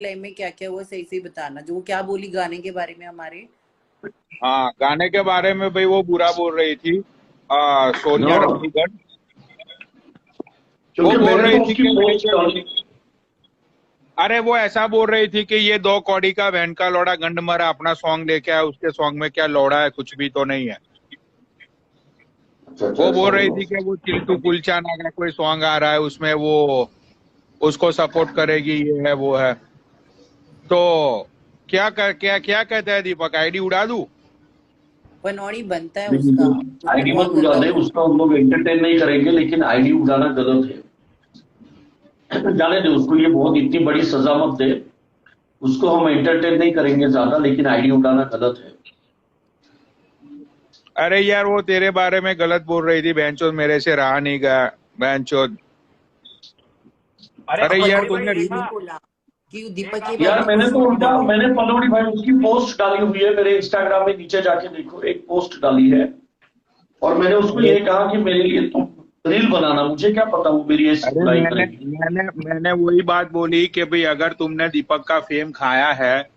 Life में क्या क्या हुआ सही सही बताना, जो वो क्या बोली गाने के बारे में हमारे। हाँ, गाने के बारे में भाई वो बुरा बोल रही थी, सोनिया हाँ, रफीगन। वो क्योंकि बोल मैंने रही तो थी उसकी कि भाई पोस्ट डाली। अरे वो ऐसा बोल रही थी कि ये दो कौड़ी का बहन का लौड़ा गंड मरा अपना सॉन्ग लेके आया, उसके सॉन्ग में क्या लौड़ा है, कुछ भी तो नहीं है। अच्छा अच्छा, वो ऐसा बोल रही बोला थी कि उसने। वो चिंटू कुलचाना का कोई सॉन्ग आ रहा है, उसमें वो उसको सपोर्ट करेगी, ये है वो है। तो क्या क्या कहता है दीपक, आईडी उड़ा दूं? पनौड़ी बनता है उसका, नहीं, उसको आईडी मत बहुत उड़ा गंदा दे, बोल। उसका हम लोग एंटरटेन नहीं करेंगे, लेकिन आईडी उड़ाना गलत है। जाने दे उसको, ये बहुत इतनी बड़ी सजा मत दे उसको। हम एंटरटेन नहीं करेंगे ज्यादा, लेकिन आईडी उड़ाना गलत है। अरे यार वो तेरे बारे में गलत बोल रही थी, बहनचोद मेरे से रहा नहीं गया, बहनचोद। अरे अरे यार पनौड़ी पनौड़ी भाई तुमने ने ये रेखा, नहीं बोला कि एक दीपक के आप बारे यार में मैंने कुछ तो नहीं उल्टा, बोले। मैंने पनौड़ी भाई उसकी पोस्ट डाली हुई है मेरे इंस्टाग्राम में, नीचे जाके देखो, एक पोस्ट डाली है। और मैंने उसको अरे ये कहा कि मेरे लिए तुम रील बनाना, मुझे क्या पता वो मेरी ऐसी अरे बुराई मैंने करेगी। मैंने मैंने वही बात बोली कि भाई अगर तुमने दीपक का फेम खाया है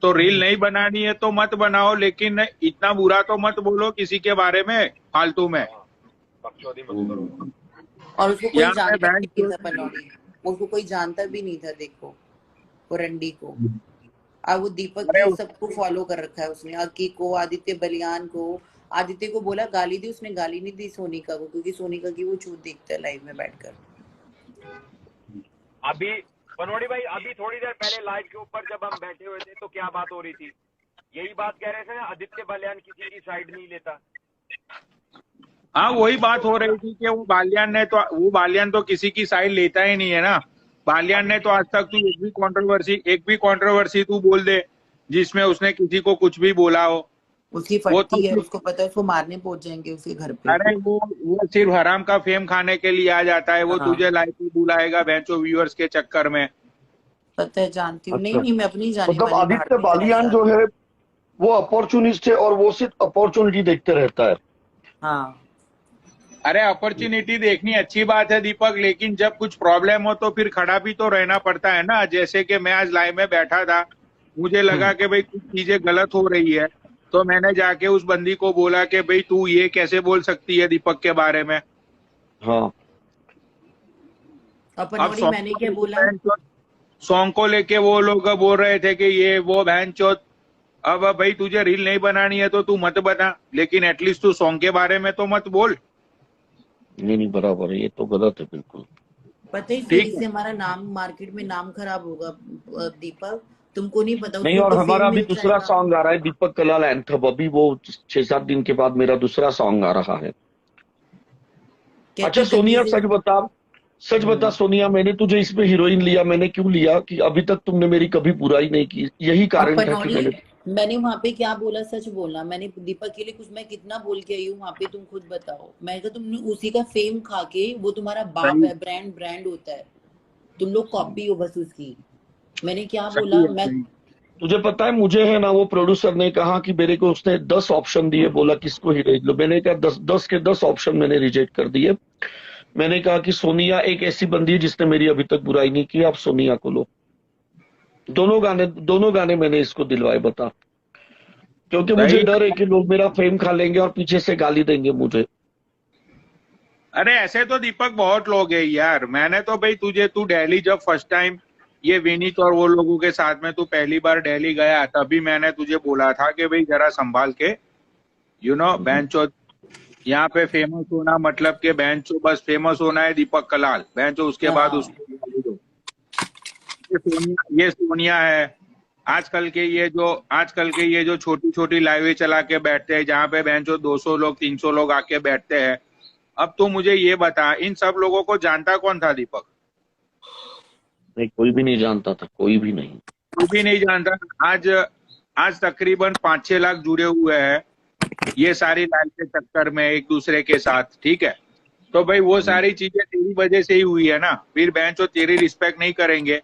तो रील नहीं बनानी है तो मत बनाओ, लेकिन इतना बुरा तो मत बोलो किसी के बारे में फालतू में। हाँ, बकचोदी मत करो। और उसको कोई यहाँ पे जानता भी नहीं बहन, था पनौड़ी, उसको कोई जानता भी नहीं था, देखो वो रंडी को। अब वो दीपक अरे की सबको फॉलो कर रखा है उसने, अकी को, आदित्य बलियान को। आदित्य को बोला, गाली दी उसने, गाली नहीं दी सोनिका को, क्योंकि सोनिका की वो चूत देखता है लाइव में बैठकर। अभी पनौड़ी भाई, अभी थोड़ी देर पहले लाइव के ऊपर जब हम बैठे हुए थे तो क्या बात हो रही थी? यही बात कह रहे थे ना, आदित्य बलियान किसी की साइड नहीं लेता। हाँ वही बात हो रही थी कि वो बालियान तो किसी की साइड लेता ही नहीं है ना। बालियान अभी ने तो आज तक तू एक भी कंट्रोवर्सी तू बोल दे जिसमें उसने किसी को कुछ भी बोला हो। उसकी वो तो फटती है, सिर्फ उसको पता है उसको मारने पहुंच जाएंगे उसके घर पे। अरे वो सिर्फ हराम का फेम खाने के लिए आ जाता है, वो हाँ तुझे लाइफ में बुलाएगा बेंचो व्यूअर्स के चक्कर में। पता है, जानती हूँ। नहीं अच्छा, नहीं, मैं अपनी जाने मतलब वाली आदित्य भाड़ती मेरे बालियान साथ। जो है वो अपॉर्चुनिस्ट है, और वो सिर्फ अपॉर्चुनिटी देखते रहता है। हाँ अरे अपॉर्चुनिटी देखनी अच्छी बात है दीपक, लेकिन जब कुछ प्रॉब्लम हो तो फिर खड़ा भी तो रहना पड़ता है ना। जैसे कि मैं आज लाइव में बैठा था, मुझे लगा कि भाई कुछ चीजें गलत हो रही है, तो मैंने जाके उस बंदी को बोला कि भाई तू ये कैसे बोल सकती है दीपक के बारे में। हाँ, और अब पनौड़ी मैंने क्या बोला? सॉन्ग को लेके वो लोग बोल रहे थे कि ये वो बहन चोद। अब भाई तुझे रील नहीं बनानी है तो तू मत बना, लेकिन एटलीस्ट तू सॉन्ग के बारे में तो मत बोल। नहीं नहीं, बराबर है, ये तो गलत है बिल्कुल। पता है फिर ठीक है। इससे हमारा नाम मार्केट में नाम खराब होगा। दीपक, तुमको नहीं पता, नहीं, उसको और तो हमारा फेम अभी मिल दूसरा जाएगा। सॉन्ग आ रहा है, दीपक कलाल एंथम, अभी वो 6-7 दिन के बाद मेरा दूसरा सॉन्ग आ रहा है। अच्छा कितनी गंदी सोनिया, से। सच बता सोनिया, मैंने तुझे इसमें हीरोइन लिया, मैंने क्यों लिया कि अभी तक तुमने मेरी कभी बुराई नहीं की, यही अब कारण था कि पनौड़ी, मैंने। मैंने वहां पे क्या बोला, सच बोलना। मैंने दीपक के लिए कुछ, मैं कितना बोल के आई हूँ वहां पे, तुम खुद बताओ। मैं कहा तुमने उसी का फेम खा के, वो तुम्हारा बाप सही है, ब्रांड ब्रांड होता है, तुम लोग कॉपी हो बस उसकी। मैंने क्या सही बोला है मैं? सही। तुझे पता है, मुझे है ना, वो प्रोड्यूसर ने कहा कि मेरे को, उसने 10 ऑप्शन दिए, बोला किसको हीरोइन लो, मैंने कहा 10 के 10 ऑप्शन मैंने रिजेक्ट कर दिए। मैंने कहा कि सोनिया एक ऐसी बंदी है जिसने मेरी अभी तक बुराई नहीं की, आप सोनिया को लो। दोनों गाने मैंने इसको दिलवाए, बता। क्योंकि मुझे सही डर है है। कि लोग मेरा फेम खा लेंगे और पीछे से गाली देंगे मुझे। अरे ऐसे तो दीपक बहुत लोग हैं यार। मैंने तो भाई तू दिल्ली जब फर्स्ट टाइम ये विनीत और वो लोगों के साथ में तू पहली बार दिल्ली गया, तभी मैंने तुझे बोला था कि भाई जरा संभाल के, बेंचो यहाँ पे फेमस होना मतलब कि बेंचो बस फेमस होना है दीपक कलाल, बेंचो उसके बाद हाँ उसको गाली दो। ये सोनिया है। आजकल के ये जो छोटी छोटी लाइवें चला के बैठते हैं जहाँ पे बेंचो 200 लोग 300 लोग आके बैठते हैं। अब तो मुझे ये बता, इन सब लोगों को जानता कौन था दीपक? नहीं, कोई भी नहीं जानता था, कोई भी नहीं। कोई भी नहीं जानता। आज आज तकरीबन 5-6 लाख जुड़े हुए हैं ये सारी लाइफ के चक्कर में एक दूसरे के साथ, ठीक है। तो भाई वो सारी चीजें तेरी वजह से ही हुई है ना, फिर बहनचोद तेरी रिस्पेक्ट नहीं करेंगे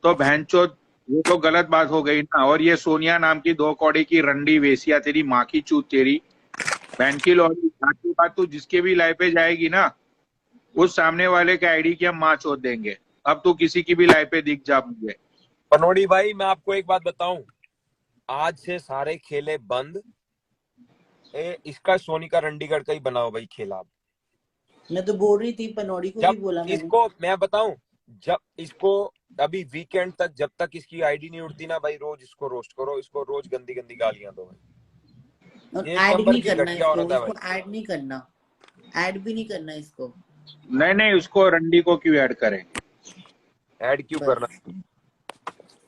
तो बहनचोद वो तो गलत बात हो गई ना। और ये सोनिया नाम की 2 कौड़ी की रंडी वेसिया, तेरी माँ की चूत तेरी बहन की लौड़ी। आज के बाद तू जिसके भी लाइफ पे जाएगी ना, उस सामने वाले के आईडी की हम माँ चोद देंगे। अब तू किसी की भी लाइफ पे दिख जा मुझे। पनोड़ी भाई मैं आपको एक बात बताऊं, आज से सारे खेले बंद। इसका सोनिका रंडीगढ़ का ही बनाओ भाई खेला। मैं तो बोल रही थी, पनौड़ी को भी जब बोला मैंने। इसको मैं बताऊं, जब इसको अभी वीकेंड तक जब तक इसकी आईडी नहीं उठती ना भाई, रोज इसको रोस्ट करो, इसको रोज गंदी गंदी गालियां दो भाई। और ये एक ऐड नंबर नहीं की करना घटिया इसको, औरत है इसको भाई। ऐड नहीं करना, ऐड भी नहीं करना इसको। नहीं नहीं, उसको रंडी को क्यों ऐड करें? ऐड क्यों बस करना?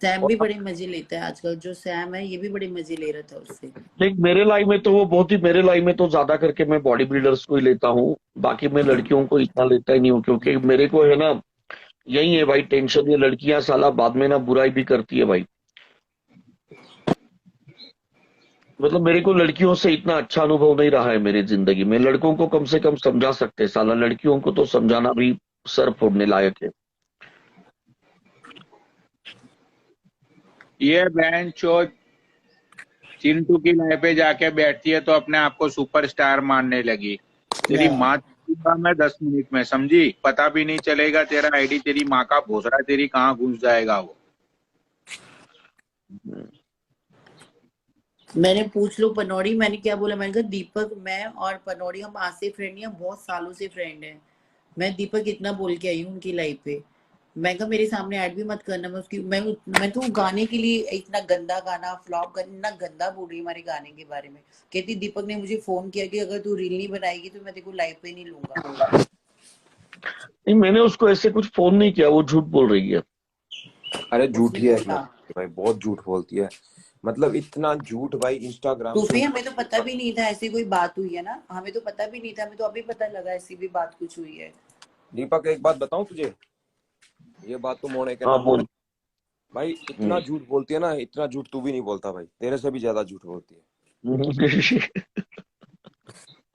सैम और भी बड़े मजे लेता है आजकल, जो सैम है ये भी बड़े मजे ले रहा था उससे। लेकिन मेरे लाइफ में तो वो बहुत ही, मेरे लाइफ में तो ज्यादा करके मैं बॉडी बिल्डर्स को ही लेता हूँ। बाकी मैं लड़कियों को इतना लेता ही नहीं हूँ, क्योंकि मेरे को है ना, यही है भाई टेंशन, ये लड़कियां साला बाद में ना बुराई भी करती है भाई। मतलब मेरे को लड़कियों से इतना अच्छा अनुभव नहीं रहा है मेरी जिंदगी में। लड़कों को कम से कम समझा सकते, साला लड़कियों को तो समझाना भी सर फोड़ने लायक है। ये बहन चोद चिंटू की लाइफ पे जाके बैठती है तो अपने आप को सुपरस्टार मानने लगी। तेरी हाँ। माँ दूंगा मैं 10 मिनट में, समझी? पता भी नहीं चलेगा तेरा आईडी तेरी माँ का भोसड़ा तेरी कहाँ घुस जाएगा वो। मैंने पूछ लो पनौड़ी, मैंने क्या बोला, मैंने कहा दीपक, मैं और पनौड़ी हम आज से फ्रेंड नहीं, हम बहुत सालों से फ्रेंड हैं। मैं दीपक इतना बोल के आई हूँ उनकी लाइफ पे। मैं कहा मेरे सामने ऐड भी मत करना, मैं उसकी मैं तो गाने के लिए इतना गंदा गाना फ्लॉप कर, इतना गंदा बोल रही हमारे गाने के बारे में। कहती दीपक ने मुझे फोन किया कि अगर तू रील नहीं बनाएगी तो मैं तेरे को लाइव पे नहीं लूंगा। नहीं, मैंने उसको ऐसे कुछ फोन नहीं किया, वो झूठ बोल रही है। अरे उसने झूठी है बोला। भाई, बहुत झूठ बोलती है। मतलब इतना झूठ भाई, इंस्टाग्राम तो पे। फिर हमें तो पता भी नहीं था ऐसी कोई बात हुई है ना, हमें तो पता भी नहीं था, हमें तो अभी पता लगा ऐसी भी बात कुछ हुई है। दीपक एक बात बताऊं तुझे, ये बात तो मोने के हाँ नाम पे बोल। भाई, इतना झूठ बोलती है ना, इतना झूठ तू भी नहीं बोलता भाई, तेरे से भी ज्यादा झूठ बोलती है।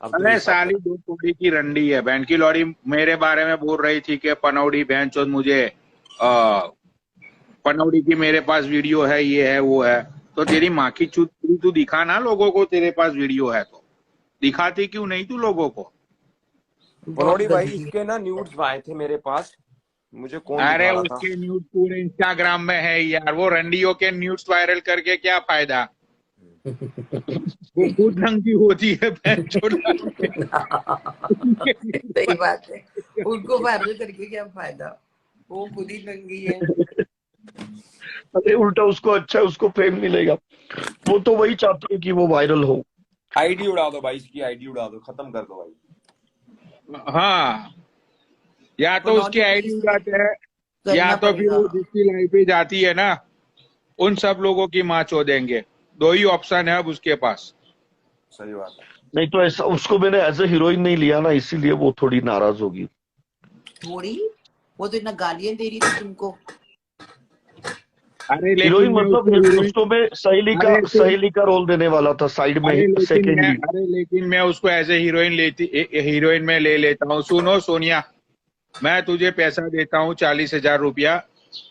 अब तू अरे हिसाब साली लगा। दो कौड़ी की रंडी है बहन की लौड़ी। मेरे बारे में बोल रही थी कि पनौड़ी बहन चोद मुझे पनौड़ी की मेरे पास वीडियो है, ये है वो है। तो तेरी माँ की चूत, तू दिखा ना लोगों को, तेरे पास वीडियो है तो दिखाती क्यों नहीं तू लोगों को? बहुत पनौड़ी भाई, गंदी है। इसके ना न्यूड्स आए थे मेरे पास, मुझे कौन अरे दिखा रहा था। उसके न्यूज पूरे इंस्टाग्राम में है यार, वो रंडियों के न्यूज वायरल करके क्या फायदा? वो खुद नंगी होती है बहन चोद। सही बात है, उनको वायरल करके क्या फायदा, वो खुद ही नंगी है। अरे उल्टा उसको अच्छा है, उसको फेम मिलेगा। वो तो वही चाहती है कि वो वायरल हो। आईडी उड़ा दो भाई, इसकी आईडी उड़ा दो, खत्म कर दो भाई। हाँ, या तो पनौड़ी उसकी को आईडी इसलिए उड़ाते हैं, या करना तो फिर पड़ेगा। वो जिसकी लाइफ पे जाती है ना उन सब लोगों की माँ चोदेंगे। दो ही ऑप्शन है अब उसके पास। सही बात है। नहीं तो ऐसा, उसको मैंने एज ए हीरोइन नहीं लिया ना, इसीलिए वो थोड़ी नाराज होगी। थोड़ी, वो तो इतना गालियां दे रही थी तुमको। अरे हीरोइन लेकिन मैं मतलब उसको हीरोइन, उसको मैं अरे तो सहेली का रोल देने वाला था साइड में, सेकेंडली। अरे लेकिन मैं उसको एज ए हीरोइन हीरोइन में ले लेता हूँ। सुनो सोनिया, मैं तुझे पैसा देता हूँ 40,000 रुपया।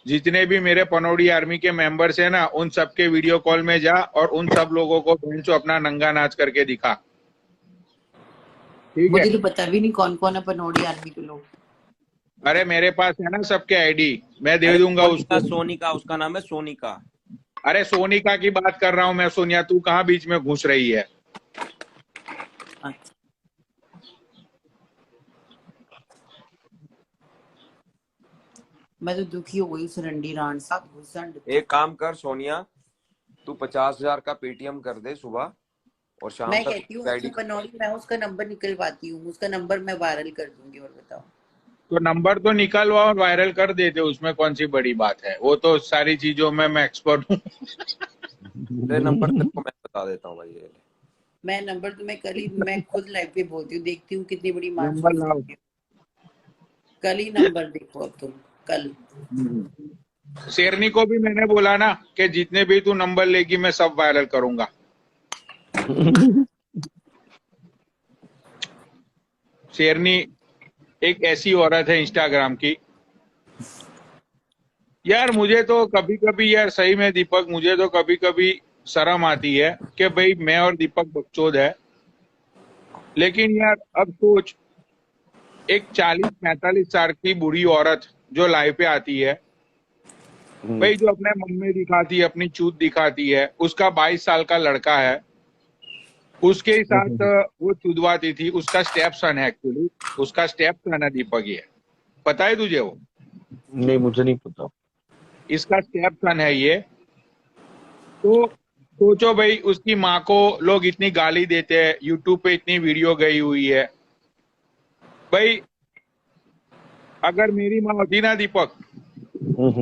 जितने भी मेरे पनौड़ी आर्मी के मेंबर्स हैं ना, उन सबके वीडियो कॉल में जा और उन सब लोगों को बेंचो अपना नंगा नाच करके दिखा, ठीक है? मुझे तो पता भी नहीं कौन कौन है पनौड़ी आर्मी के लोग। अरे मेरे पास है ना सबके आईडी, मैं दे अरे दूंगा सोनिका, उसको। सोनिका उसका नाम है, सोनिका। अरे सोनिका की बात कर रहा हूँ मैं, सोनिया तू कहाँ बीच में घुस रही है? अच्छा, मैं तो दुखी हो गई उस रंडी राण साथ घुसंड। एक काम कर सोनिया, तू 50,000 का पेटीएम कर दे सुबह, और शाम मैं तक कहती हूँ आईडी। उसको पनौड़ी, मैं उसका नंबर निकलवाती हूँ, उसका नंबर मैं वायरल कर दूंगी। और बताओ, तो नंबर तो निकलवा और वायरल कर देते, उसमें कौन सी बड़ी बात है? वो तो सारी चीजों में मैं एक्सपर्ट हूँ। तेरे नंबर तेरे को मैं बता देता हूँ भाई, ये ले। मैं नंबर तो मैं खुद लाइव पे बोलती हूँ, देखती हूँ कितनी बड़ी माँ नंबर चूत लाओ। करती हूँ। कल ही नंबर देखो अब तुम, कल। शेरनी को भी मैंने बोला ना कि जितने भी तू नंबर लेगी मैं सब वायरल करूंगा। शेरनी एक ऐसी औरत है इंस्टाग्राम की यार। मुझे तो कभी कभी यार सही में दीपक, मुझे तो कभी कभी शर्म आती है कि भाई मैं और दीपक बकचोद है, लेकिन यार अब सोच, एक 40-45 साल की बूढ़ी औरत जो लाइव पे आती है भाई जो अपने मम्मी दिखाती है, अपनी चूत दिखाती है, उसका 22 साल का लड़का है, उसके ही साथ वो चुदवाती थी। उसका स्टेप सन है एक्चुअली, उसका स्टेप सन है दीपक ये। पता है तुझे वो? नहीं, मुझे नहीं पता। इसका स्टेप सन है ये। तो सोचो भाई, उसकी माँ को लोग इतनी गाली देते हैं, यूट्यूब पे इतनी वीडियो गई हुई है। भाई अगर मेरी माँ होती ना दीपक,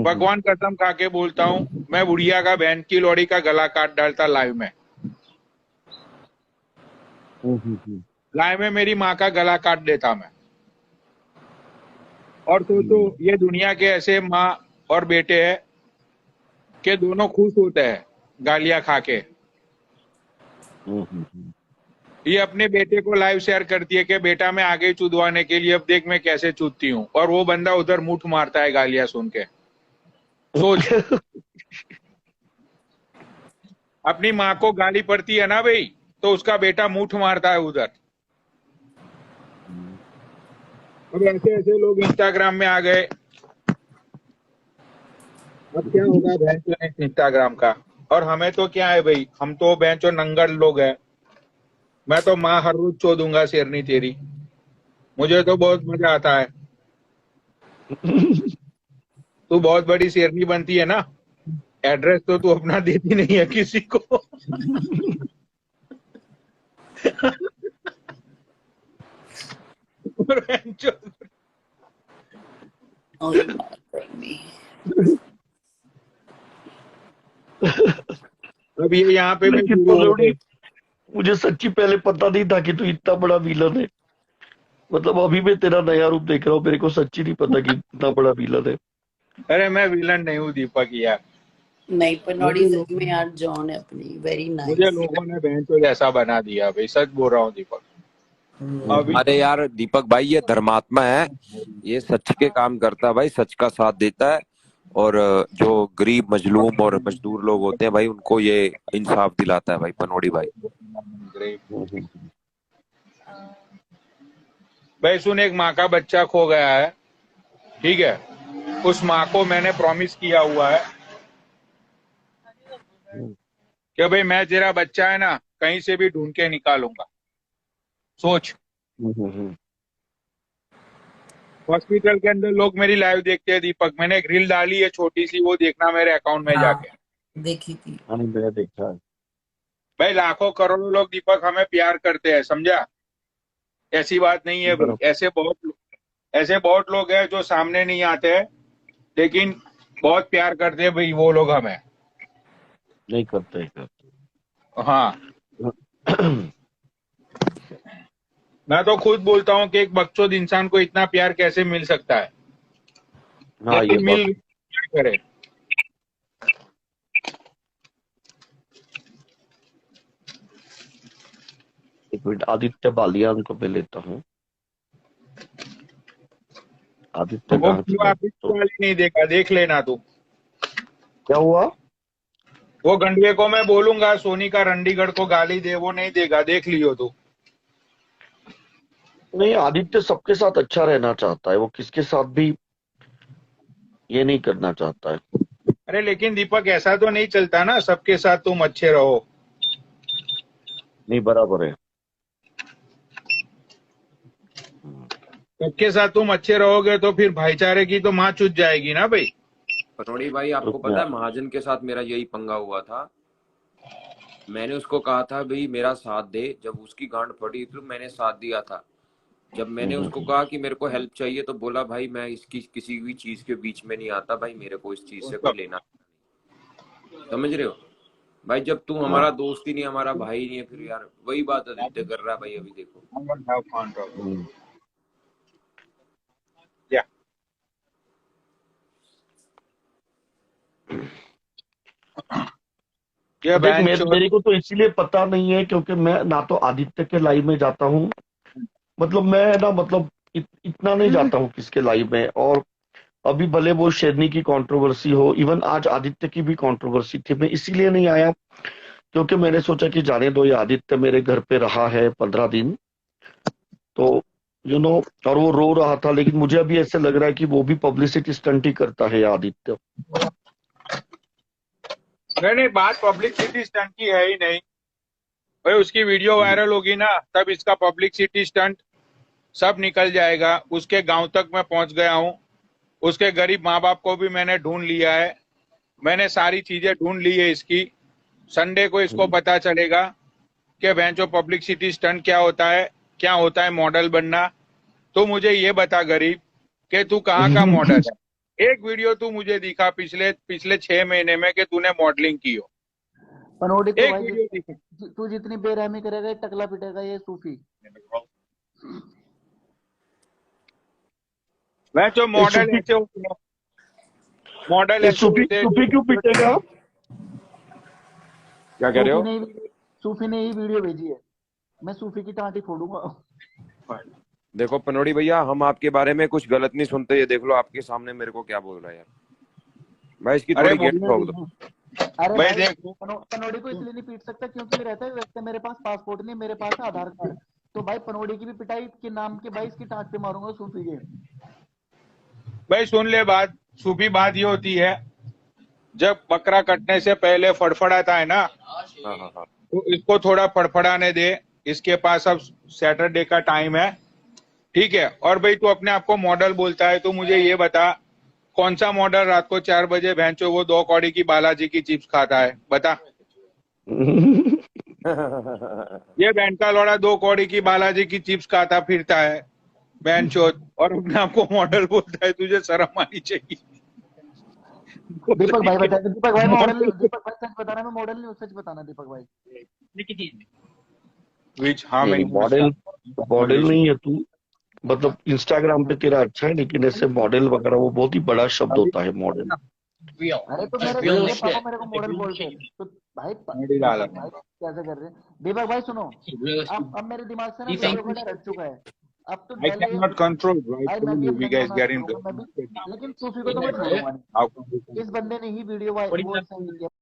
भगवान कसम खा के बोलता हूँ, मैं बुढ़िया का बहन की लोड़ी का गला काट डालता लाइव में। लाइव में मेरी माँ का गला काट देता मैं। और सोचो ये दुनिया के ऐसे माँ और बेटे हैं कि दोनों खुश होते हैं गालियां खा के। ये अपने बेटे को लाइव शेयर करती है कि बेटा मैं आगे चुदवाने के लिए, अब देख मैं कैसे चूदती हूँ, और वो बंदा उधर मुठ मारता है गालियां सुन के। सोच अपनी माँ को गाली पड़ती है ना भाई, तो उसका बेटा मुठ मारता है उधर। अब ऐसे ऐसे लोग इंस्टाग्राम में आ गए। अब क्या होगा भैंचो इंस्टाग्राम का। और हमें तो क्या है भाई, हम तो भैंचो नंगल लोग हैं। मैं तो माँ हर रोज चोदूंगा शेरनी तेरी। मुझे तो बहुत मजा आता है। तू बहुत बड़ी शेरनी बनती है ना, एड्रेस तो तू अपना देती नहीं है किसी को। और भैंचो Oh, you're bothering me. अब ये यहाँ पे मैं लेकिन शुरू हो पनौड़ी, गई। मुझे सच्ची पहले पता नहीं था कि तू इतना बड़ा विलन है। मतलब अभी मैं तेरा नया रूप देख रहा हूँ, मेरे को सच्ची नहीं पता कि इतना बड़ा विलन है। अरे मैं विलन नहीं हूँ दीपक यार। नहीं, पनौड़ी मुझे सच में यार जॉन है अपनी, वेरी मुझे नाइस। लोगों ने भैंचो जैसा बना दिया भाई, सच बोल रहा हूँ दीपक। अभी अरे यार दीपक भाई, ये धर्मात्मा है, ये सच के काम करता है भाई, सच का साथ देता है। और जो गरीब मजलूम और मजदूर लोग होते हैं भाई, उनको ये इंसाफ दिलाता है भाई, पनौड़ी भाई। भाई सुन, एक माँ का बच्चा खो गया है, ठीक है? उस माँ को मैंने प्रॉमिस किया हुआ है कि भाई मैं तेरा बच्चा है ना, कहीं से भी ढूंढ के निकालूंगा। सोच, हॉस्पिटल के अंदर लोग मेरी लाइव देखते हैं दीपक। मैंने एक रील डाली है छोटी सी, वो देखना मेरे अकाउंट में हाँ, जाके। देखी थी। मैंने देखा है। भाई लाखों करोड़ों लोग दीपक हमें प्यार करते हैं, समझा? ऐसी बात नहीं है भाई। ऐसे बहुत लोग हैं जो सामने नहीं आते हैं, लेकिन बहुत प्यार करते हैं भाई वो लोग हमें। नहीं करते करते। हाँ, मैं तो खुद बोलता हूँ कि एक बकचोद इंसान को इतना प्यार कैसे मिल सकता है। हाँ, ये लेकिन बात। मिल क्या करे। एक मिनट, आदित्य बालियान को मैं लेता हूँ। आदित्य वो कहाँ क्यों चला? आप तो वाली नहीं देखा, देख लेना तू। क्या हुआ? वो गंडवे को मैं बोलूंगा सोनी का रंडीगढ़ को गाली दे, वो नहीं देगा, देख लियो तू। नहीं, आदित्य सबके साथ अच्छा रहना चाहता है, वो किसके साथ भी ये नहीं करना चाहता है। अरे लेकिन दीपक ऐसा तो नहीं चलता ना, सबके साथ तुम अच्छे रहो। नहीं, बराबर है। सबके साथ तुम अच्छे रहोगे तो फिर भाईचारे की तो माँ चुत जाएगी ना भाई। पनौड़ी भाई, आपको पता है महाजन के साथ मेरा यही पंगा हुआ था। मैंने उसको कहा था भाई मेरा साथ दे, जब उसकी गांड फटी तो मैंने साथ दिया था। जब मैंने उसको कहा कि मेरे को हेल्प चाहिए, तो बोला भाई मैं इसकी किसी भी चीज के बीच में नहीं आता भाई, मेरे को इस चीज से कोई लेना नहीं। समझ रहे हो भाई? जब तू हमारा दोस्त ही नहीं, हमारा भाई नहीं है, फिर यार वही बात आदित्य कर रहा है भाई। अभी देखो, या देख, मेरे को तो इसीलिए पता नहीं है क्योंकि मैं ना तो आदित्य के लाइव में जाता हूँ। मतलब मैं ना, मतलब इतना नहीं जाता हूँ किसके लाइव में। और अभी भले वो शेरनी की कंट्रोवर्सी हो, इवन आज आदित्य की भी कंट्रोवर्सी थी, मैं इसीलिए नहीं आया क्योंकि मैंने सोचा कि जाने दो, ये आदित्य मेरे घर पे रहा है 15 दिन, तो और वो रो रहा था। लेकिन मुझे अभी ऐसे लग रहा है कि वो भी पब्लिसिटी स्टंट ही करता है ये आदित्य। नहीं, बात पब्लिसिटी स्टंट की है ही नहीं भाई। उसकी वीडियो वायरल होगी ना, तब इसका पब्लिसिटी स्टंट सब निकल जाएगा। उसके गांव तक मैं पहुंच गया हूं, उसके गरीब माँ बाप को भी मैंने ढूंढ लिया है, मैंने सारी चीजें ढूंढ ली है इसकी। संडे को इसको पता चलेगा कि भैंचो पब्लिसिटी स्टंट क्या होता है मॉडल बनना। तो मुझे ये बता गरीब कि तू कहाँ का मॉडल है। एक वीडियो तू मुझे दिखा पिछले 6 महीने में कि तूने मॉडलिंग की हो। पनौड़ी तो एक भाई वीडियो दिखा। तू जितनी बेरहमी करेगा ये टकला पिटेगा ये सूफी। भैंचो मॉडल ऐसे होते हैं, मॉडल ऐसे सूफी होते हैं। सूफी क्यों पीटेगा? क्या कह रहे हो? सूफी ने ही वीडियो भेजी है, मैं सूफी की टांटी फोड़ूंगा। देखो पनोड़ी भैया, हम आपके बारे में कुछ गलत नहीं सुनते। ये देख लो आपके सामने मेरे को क्या बोल रहा है यार। भाई इसकी अरे थोड़ी गेट ठोक दो। अरे भाई भाई देखो, पनौड़ी को इसलिए नहीं पीट सकता क्योंकि ये रहता है वैसे मेरे पास पासपोर्ट नहीं, मेरे पास है आधार कार्ड। तो भाई पनौड़ी की भी पिटाई के नाम के भाई इसकी टांट पे मारूंगा सूफी के। भाई सुन ले बात, सूफी बात ये होती है, जब बकरा कटने से पहले फड़फड़ाता है ना, हाँ। तो इसको थोड़ा फड़फड़ाने दे। इसके पास अब सैटरडे का टाइम है, ठीक है। और भाई तू अपने आप को मॉडल बोलता है, तो मुझे ये बता कौन सा मॉडल रात को 4 बजे भैंचो वो 2 कौड़ी की बालाजी की चिप्स खाता है, बता। ये बहन का लौड़ा 2 कौड़ी की बालाजी की चिप्स खाता फिरता है बहनचोद, और अपने आप को मॉडल बोलता है। तुझे शर्म आनी चाहिए। दीपक भाई बता, दीपक भाई मॉडल नहीं, दीपक भाई सच बताना, मैं मॉडल नहीं, सच बताना दीपक भाई। Which how many मॉडल नहीं है तू, मतलब इंस्टाग्राम पे तेरा अच्छा है, लेकिन ऐसे मॉडल वगैरह वो बहुत ही बड़ा शब्द होता है मॉडल। अरे तो मेरे पापा मेरे को मॉडल बोलते हैं तो भाई कैसे कर रहे हैं। दीपक भाई सुनो, अब मेरे दिमाग से ना वीडियो को रट चुका है। अब तो I cannot control, भाई right? मैं भी You अपना guys get दिमाग into लेकिन सूफी को तो मैं छोड़ूंगा नहीं। how come इस बंदे ने ही वीडियो वो सही किया।